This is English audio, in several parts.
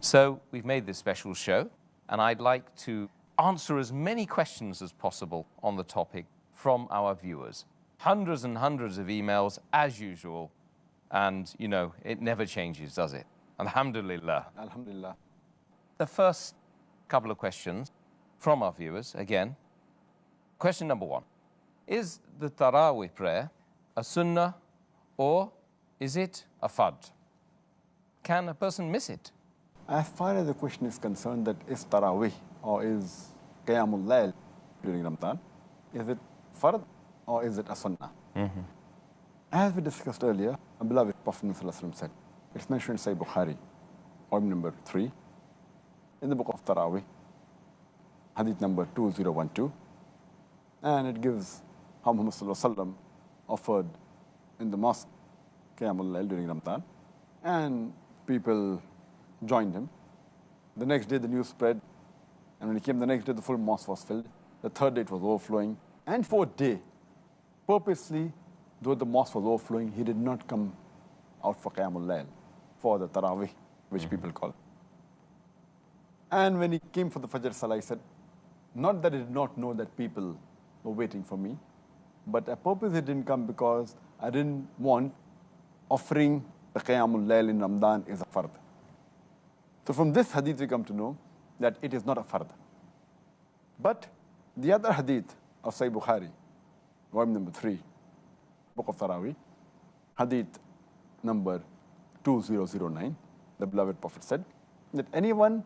So we've made this special show, and I'd like to answer as many questions as possible on the topic from our viewers. Hundreds and hundreds of emails, as usual, and, you know, it never changes, does it? Alhamdulillah. Alhamdulillah. The first couple of questions from our viewers, again. Question number one. Is the Taraweeh prayer a sunnah or is it a fard? Can a person miss it? As far as the question is concerned, that is Taraweeh or is Qiyamul Layl during Ramadan, is it fard or is it a sunnah? As we discussed earlier, our beloved Prophet ﷺ said, it's mentioned in Sahih Bukhari, volume number 3, in the book of Taraweeh, hadith number 2012, and it gives how Muhammad ﷺ offered in the mosque Qiyamul Layl during Ramadan, and people joined him. The next day the news spread, and when he came the next day the full mosque was filled. The third day it was overflowing, and fourth day, purposely, though the mosque was overflowing, he did not come out for Qiyamul Layl, for the Taraweeh, which people call. And when he came for the Fajr Salah, he said, not that he did not know that people were waiting for me, but I purposely didn't come because I didn't want offering the Qiyamul Layl in Ramadan is a fard. So from this hadith we come to know that it is not a fard. But the other hadith of Sahih Bukhari, volume number 3, book of Taraweeh, hadith number 2009, the beloved Prophet said that anyone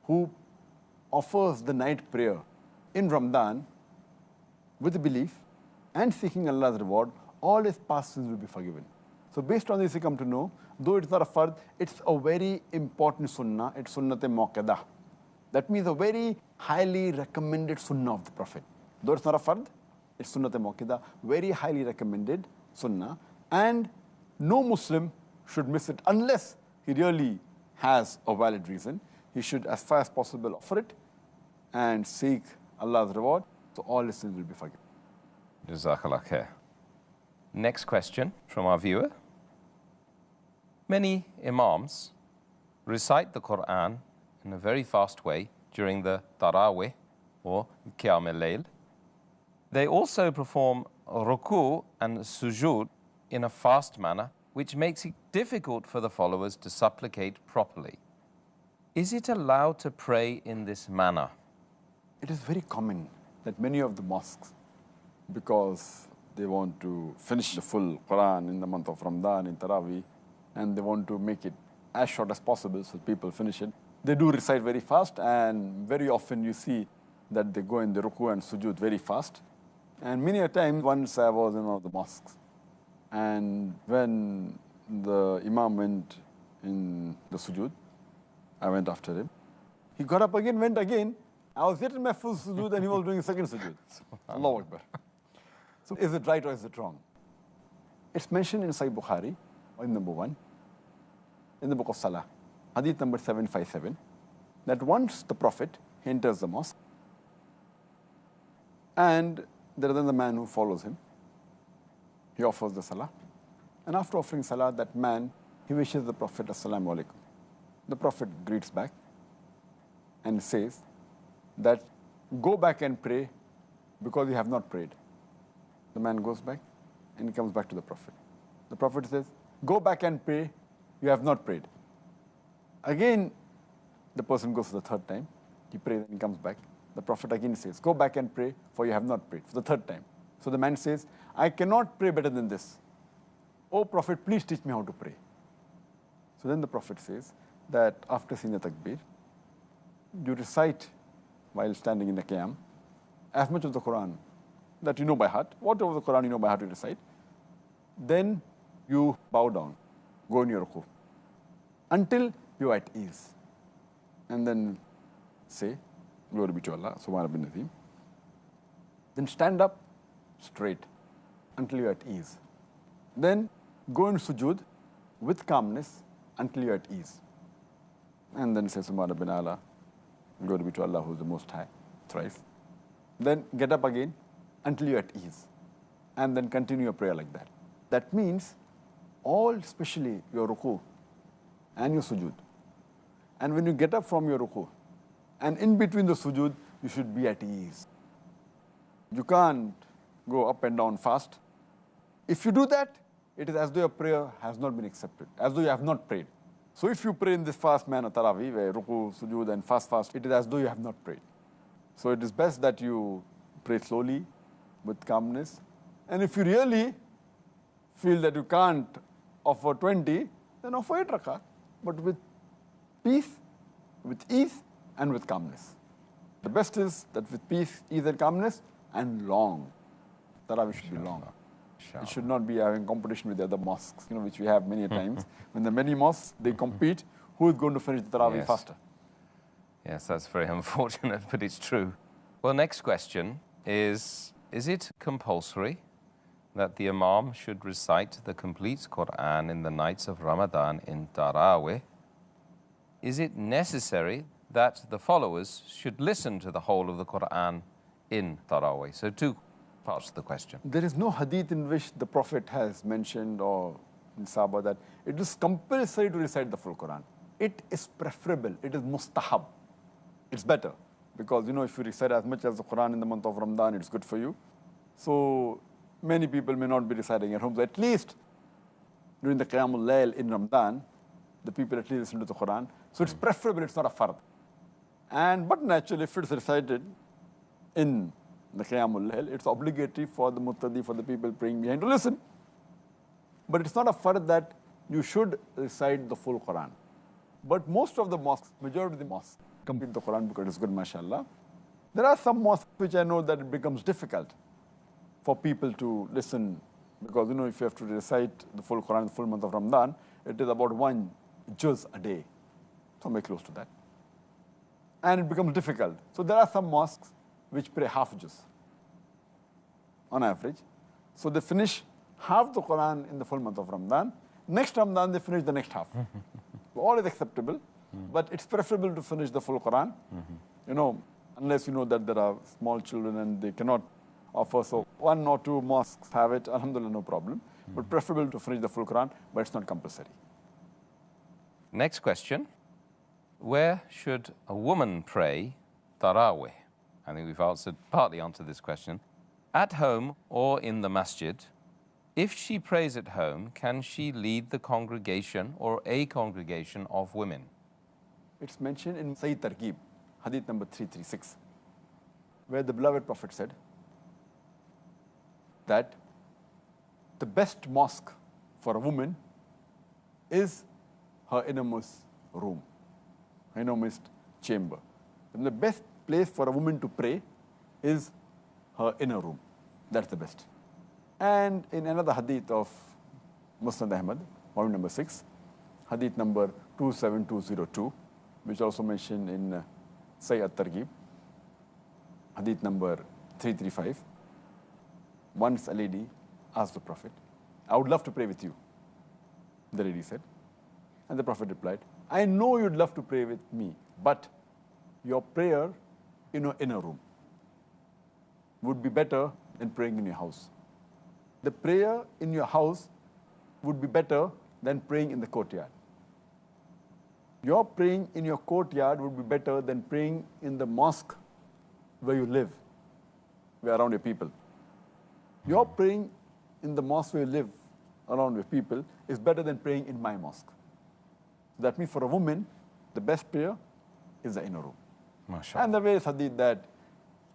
who offers the night prayer in Ramadan with the belief and seeking Allah's reward, all his past sins will be forgiven. So based on this, we come to know, though it's not a fard, it's a very important sunnah. It's sunnat-e muakkadah. That means a very highly recommended sunnah of the Prophet. Though it's not a fard, it's sunnat-e muakkadah, very highly recommended sunnah. And no Muslim should miss it unless he really has a valid reason. He should, as far as possible, offer it and seek Allah's reward, so all his sins will be forgiven. Jazakallah khair. Next question from our viewer. Many imams recite the Quran in a very fast way during the Taraweeh or Qiyamul Layl. They also perform ruku and sujood in a fast manner, which makes it difficult for the followers to supplicate properly. Is it allowed to pray in this manner? It is very common that many of the mosques, because they want to finish the full Quran in the month of Ramadan, in Taraweeh, and they want to make it as short as possible so people finish it. They do recite very fast, and very often you see that they go in the ruku and sujood very fast. And many a time, once I was in one of the mosques, and when the Imam went in the sujood, I went after him. He got up again, went again. I was yet in my full sujood and he was doing a second sujood. Allahu Akbar. So is it right or is it wrong? It's mentioned in Sahih Bukhari, in number 1, in the book of Salah, hadith number 757, that once the Prophet enters the mosque, and there is another man who follows him. He offers the Salah. And after offering Salah, that man, he wishes the Prophet, Assalamu alaikum. The Prophet greets back and says that go back and pray because you have not prayed. The man goes back and he comes back to the Prophet. The Prophet says, go back and pray, you have not prayed. Again, the person goes for the third time. He prays and he comes back. The Prophet again says, go back and pray, for you have not prayed, for the third time. So the man says, I cannot pray better than this. Oh Prophet, please teach me how to pray. So then the Prophet says that after saying the takbir, you recite while standing in the qiyam as much of the Quran that you know by heart, whatever the Quran you know by heart you recite. Then you bow down, go in your ruku, until you're at ease. And then say, glory be to Allah, subhanahu bin Nazim. Then stand up straight until you're at ease. Then go in sujood with calmness until you're at ease. And then say, subhanahu bin Allah, glory be to Allah who is the Most High, thrice. Then get up again until you're at ease. And then continue your prayer like that. That means all, especially your ruku and your sujood, And when you get up from your ruku, and in between the sujood, you should be at ease. You can't go up and down fast. If you do that, it is as though your prayer has not been accepted, as though you have not prayed. So if you pray in this fast manner, Taraweeh, where ruku, sujood, and fast, it is as though you have not prayed. So it is best that you pray slowly, with calmness. And if you really feel that you can't offer 20, then offer 8 rakat, but with peace, with ease, and with calmness. The best is that with peace, ease, and calmness, and long. Taraweeh should be long. It should not be having competition with the other mosques, which we have many times. When the many mosques, they compete, who is going to finish the Taraweeh faster? Yes, that's very unfortunate, but it's true. Well, next question is it compulsory that the Imam should recite the complete Quran in the nights of Ramadan in Taraweeh? Is it necessary that the followers should listen to the whole of the Quran in Taraweeh? So 2 parts to the question. There is no hadith in which the Prophet has mentioned or in Sahaba that it is compulsory to recite the full Quran. It is preferable. It is mustahab. It's better because, if you recite as much as the Quran in the month of Ramadan, it's good for you. So many people may not be reciting at home. So at least during the Qiyamul Layl in Ramadan, the people at least listen to the Quran. So it's preferable. It's not a fard. But naturally, if it's recited in the Qiyamul Layl, it's obligatory for the muqtadi, for the people praying behind to listen. But it's not a fard that you should recite the full Quran. But most of the mosques, majority of the mosques, complete the Quran because it's good, mashallah. There are some mosques which I know that it becomes difficult for people to listen because, if you have to recite the full Quran, the full month of Ramadan, it is about 1 juz a day, somewhere close to that. And it becomes difficult. So there are some mosques which pray half juz on average. So they finish half the Quran in the full month of Ramadan. Next Ramadan, they finish the next half. All is acceptable, but it's preferable to finish the full Quran, unless you know that there are small children and they cannot offer. So 1 or 2 mosques have it, alhamdulillah, no problem. But preferable to finish the full Quran, but it's not compulsory. Next question. Where should a woman pray Taraweeh? I think we've partly answered this question. At home or in the masjid? If she prays at home, can she lead the congregation or a congregation of women? It's mentioned in Sahih Targhib, hadith number 336, where the beloved Prophet said that the best mosque for a woman is her innermost room, her innermost chamber. And the best place for a woman to pray is her inner room. That's the best. And in another hadith of Musnad Ahmad, volume number 6, hadith number 27202, which also mentioned in Sahih Targhib, hadith number 335, once a lady asked the Prophet, I would love to pray with you, the lady said. And the Prophet replied, I know you'd love to pray with me, but your prayer in your inner room would be better than praying in your house. The prayer in your house would be better than praying in the courtyard. Your praying in your courtyard would be better than praying in the mosque where you live, where around your people. Your praying in the mosque where you live, around your people, is better than praying in my mosque. That means for a woman, the best prayer is the inner room. MashaAllah. And the way is hadith that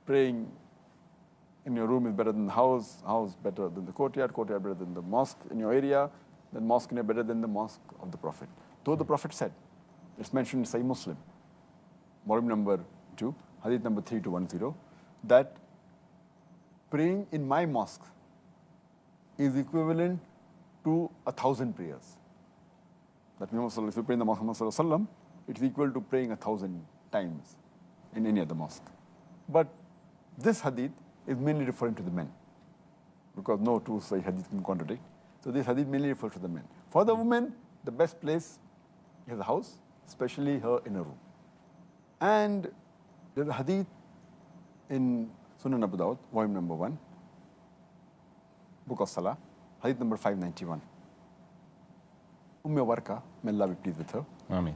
praying in your room is better than the house better than the courtyard better than the mosque in your area, then mosque in better than the mosque of the Prophet. Though the Prophet said, it's mentioned in Sahih Muslim, volume number 2, hadith number 3210, that praying in my mosque is equivalent to 1,000 prayers. That means if you pray in the mosque of Muhammad, it's equal to praying 1,000 times in any other mosque. But this hadith is mainly referring to the men, because no two Sahih hadith can contradict. So this hadith mainly refers to the men. For the women, the best place is the house, especially her inner room. And there's a hadith in Sunan Abu Dawud, volume number 1, book of Salah, hadith number 591. Warqa, may Allah be pleased with her. Ameen.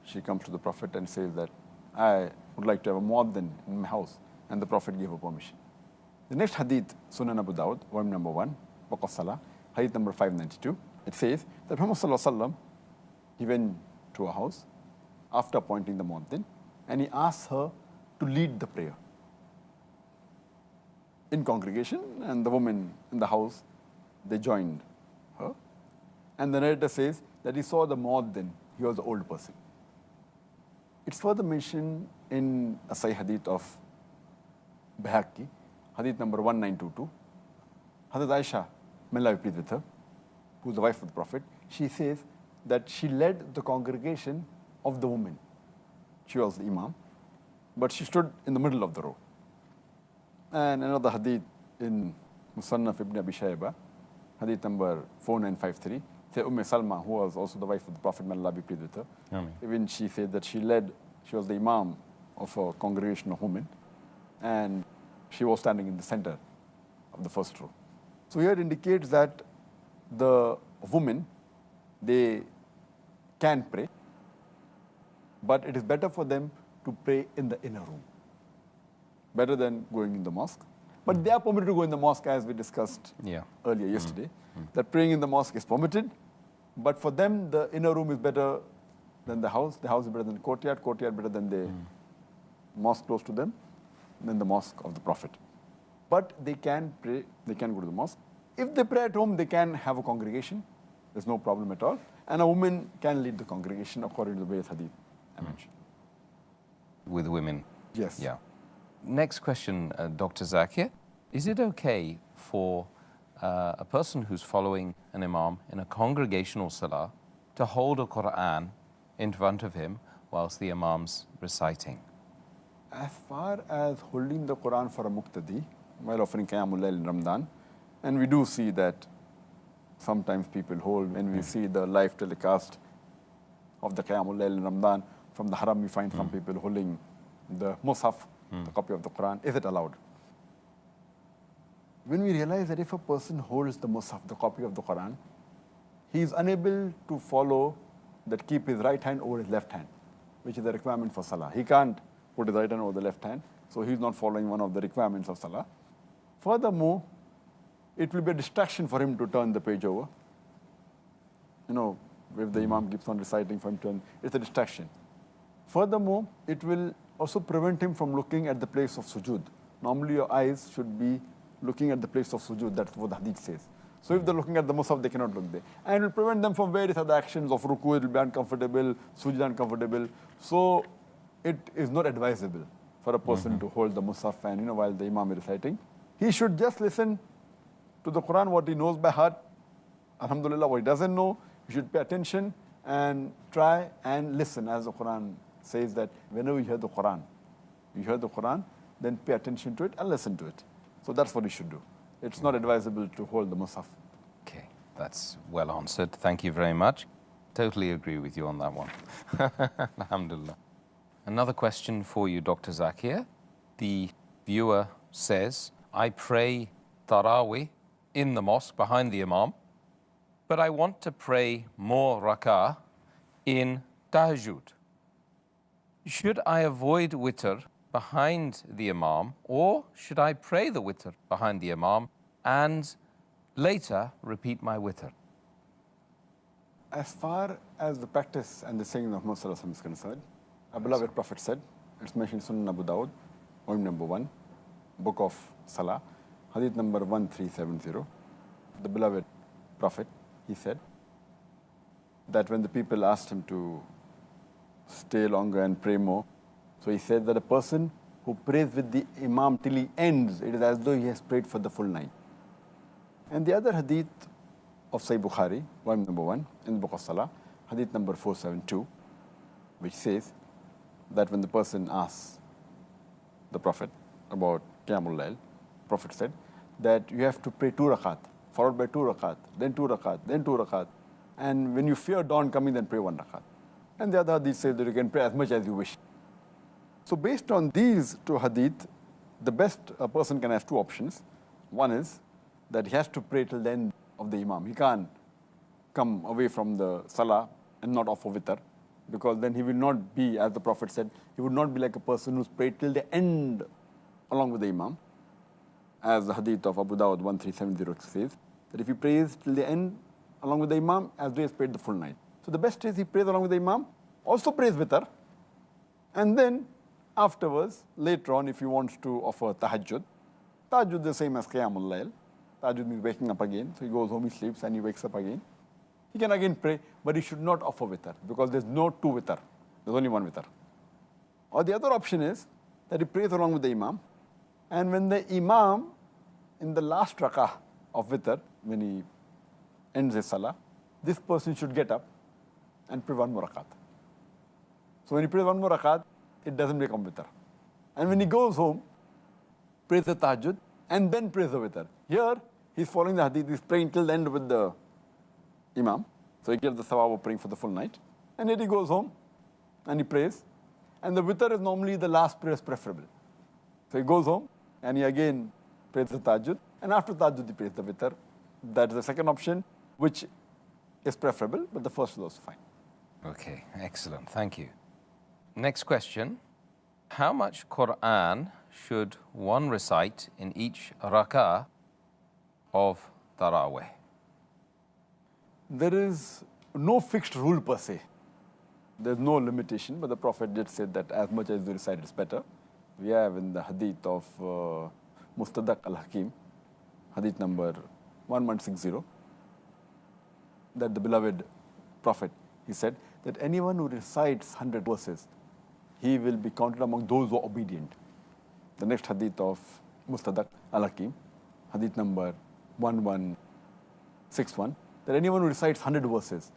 she comes to the Prophet and says that, I would like to have a muaddin in my house. And the Prophet gave her permission. The next hadith, Sunan Abu Dawud, volume number 1, Book of Salah, hadith number 592. It says that Muhammad Sallallahu Alaihi Wasallam, he went to a house after appointing the muaddin, and he asked her to lead the prayer in congregation, and the women in the house, they joined her. And the narrator says that he saw the muaddin, he was an old person. It's further mentioned in a Sahih hadith of Bayhaqi, hadith number 1922. Hazrat Aisha, may Allah be pleased with her, who's the wife of the Prophet, she says that she led the congregation of the women. She was the imam, but she stood in the middle of the row. And another hadith in Musannaf ibn Abi Shayba, hadith number 4953, say Salma, who was also the wife of the Prophet, may Allah be pleased with her, even she said that she was the imam of a congregation of women, and she was standing in the center of the first row. So here it indicates that the women, they can pray, but it is better for them to pray in the inner room, better than going in the mosque. But they are permitted to go in the mosque, as we discussed earlier yesterday, that praying in the mosque is permitted, but for them, the inner room is better than the house is better than the courtyard better than the mosque close to them, than the mosque of the Prophet. But they can pray, they can go to the mosque. If they pray at home, they can have a congregation. There's no problem at all. And a woman can lead the congregation according to the various hadith I mentioned. With women? Yes. Yeah. Next question, Dr. Zakir. Is it okay for a person who's following an imam in a congregational salah to hold a Quran in front of him whilst the imam's reciting? As far as holding the Quran for a muqtadi, while offering Qiyamul Layl in Ramadan, and we do see that sometimes people hold, when we see the live telecast of the Qiyamul Layl in Ramadan, from the haram we find some people holding the Mus'haf, the copy of the Quran. Is it allowed? When we realize that if a person holds the Mus'haf, the copy of the Quran, he is unable to follow that keep his right hand over his left hand, which is a requirement for Salah. He can't put his right hand over the left hand, so he's not following one of the requirements of Salah. Furthermore, it will be a distraction for him to turn the page over. You know, if the Imam keeps on reciting for him to turn, it's a distraction. Furthermore, it will also prevent him from looking at the place of sujood. Normally your eyes should be looking at the place of sujood, that's what the hadith says. So if they're looking at the Mus'haf, they cannot look there. And it will prevent them from various other actions of ruku, it will be uncomfortable, sujood uncomfortable. So it is not advisable for a person to hold the Mus'haf and, while the Imam is reciting. He should just listen to the Quran, what he knows by heart. Alhamdulillah, what he doesn't know, he should pay attention and try and listen. As the Quran says that whenever you hear the Quran, then pay attention to it and listen to it. So that's what he should do. It's not advisable to hold the Mus'haf. Okay, that's well answered. Thank you very much. Totally agree with you on that one. Alhamdulillah. Another question for you, Dr. Zakir. The viewer says, I pray Taraweeh in the mosque behind the Imam, but I want to pray more rak'ah in Tahajjud. Should I avoid witr behind the Imam, or should I pray the witr behind the Imam and later repeat my witr? As far as the practice and the saying of Muhammad Sallallahu Alaihi Wasallam is concerned, our beloved Prophet said, it's mentioned in Sunan Abu Dawud, volume number 1, Book of Salah, hadith number 1370. The beloved Prophet, he said that when the people asked him to stay longer and pray more, so he said that a person who prays with the Imam till he ends, it is as though he has prayed for the full night. And the other hadith of Sahih Bukhari, volume number 1, in the Book of Salah, hadith number 472, which says that when the person asks the Prophet about Qiyamul Layl, the Prophet said that you have to pray 2 rakat, followed by 2 rakat, then 2 rakat, then 2 rakat. And when you fear dawn coming, then pray 1 rakat. And the other hadith says that you can pray as much as you wish. So based on these 2 hadith, the best a person can have 2 options. One is that he has to pray till the end of the Imam. He can't come away from the Salah and not offer witr. because then he will not be, as the Prophet said, he would not be like a person who's prayed till the end along with the Imam. As the hadith of Abu Dawud 1370 says, that if he prays till the end along with the Imam, as though he has prayed the full night. So the best is he prays along with the Imam, also prays witr, and then afterwards, later on, if he wants to offer tahajjud, tahajjud is the same as qiyamul layl. Tahajjud means waking up again. So he goes home, he sleeps, and he wakes up again. He can again pray, but he should not offer witr, because there's no two witr. There's only one witr. Or the other option is that he prays along with the Imam, and when the Imam, in the last rakah of witr, when he ends his salah, this person should get up and pray one more rakat. So when he prays one more rakat, it doesn't become witr. And when he goes home, prays the tahajjud, and then prays the witr. Here, he's following the hadith, he's praying till the end with the Imam. So he gets the thawab of praying for the full night. And then he goes home, and he prays. And the witr is normally the last prayer is preferable. So he goes home, and he again prays the tahajjud, and after tahajjud he prays the witr. That is the second option, which is preferable, but the first is also fine. Okay, excellent. Thank you. Next question. How much Quran should one recite in each rak'ah of Taraweeh? There is no fixed rule per se. There's no limitation, but the Prophet did say that as much as you recite is better. We have in the hadith of Mustadrak al-Hakim, hadith number 1160, that the beloved Prophet, he said that anyone who recites 100 verses, he will be counted among those who are obedient. The next hadith of Mustadrak al-Hakim, hadith number 1161, that anyone who recites 100 verses,